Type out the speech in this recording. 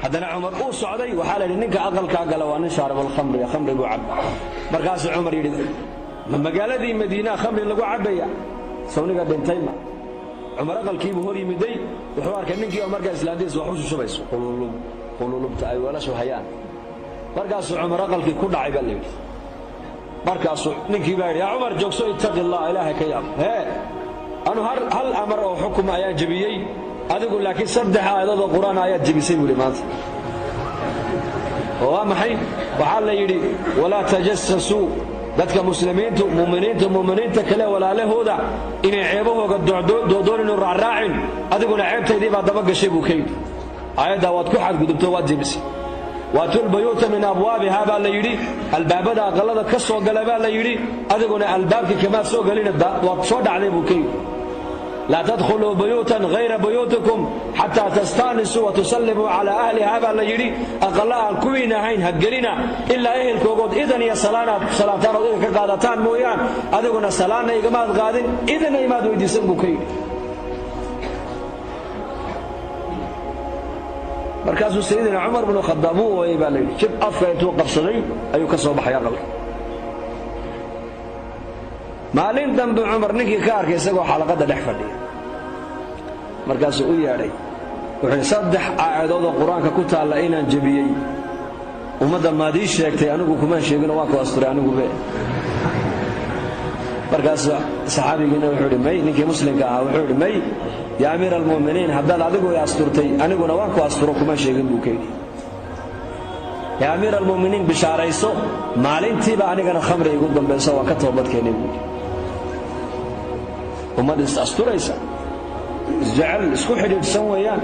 haddana cumar uu socday waxaa la yidhi ninka aqalkaa gala waa nin shaaribul khamri khamri buu cabba markaasuu cumar yidhi ma magaaladii madiina khamri lagu cabbaya sawniga dhintayma cumar aqalkiibuu hor yimiday wuxuu arkay ninkii oo markaa islaantiisa wax u shushubayso qululubta ay weelashu hayaan markaasuu cumar aqalkii ku dhacay baa la yidhi markaasuu ninkii baa yidhi yaa cumar joogso ittaqi allah ilaahay ka yaab anu hal amar oo xukuma ayaan jebiyey adigu laakiin 3 aayadood oo quraan ayaad jebisay buu maanta oo maxay waxa la yidhi wala tajassasu dadka muslimiintu muuminiinta kale walaalahooda inay ceebahooga doodoonin raacin adiguna ceebtaydii baa daba gashay buu kayid aayada waad ku xadgudubto waad jebisay waatul bayuuta min abwaabiha baa la yidhi albaabada aqalada ka soo gala baa la yidhi adiguna albaabkii kama soo galina waad soo dhacday buu kayid لا تدخلوا بيوتا غير بيوتكم حتى تستانسوا وتسلموا على أهلها بلا يري أقلها الكوين هين هجرنا إلا أهل كوجود إذن يا صلاتان إذن كقادتان مويان أذقنا صلانا يجماعة قادين إذن ما دو يدسم بكي مركز سيدنا عمر بن الخطاب هو يبالي شوف أفكار توقف صغير أيو كسر بحياة قبل maalin dambe cumar ninkii ka arkay isagoo xalaqada dhex fadhiya markaasuu u yeedhay wuxuu 3 aayadood oo quraanka ku taala inaan jabiyey ummadda maadii sheegtay anigu kuma sheegin waa ku asturay anigu be markaas saxaabigiina wuxuu yidhi may ninkii muslimka ahaa wuxuu yidhi may yaa amiir almu'miniin haddaad adigu i asturtay aniguna waan ku asturo kuma sheegin buu ka yidhi yaa amiir almu'miniin bishaarayso maalintiiba anigana khamri igu dambayso waa ka toobadkeenay buu yidhi ummad is asturaysa isjecel isku xidhiidhsan weeyaan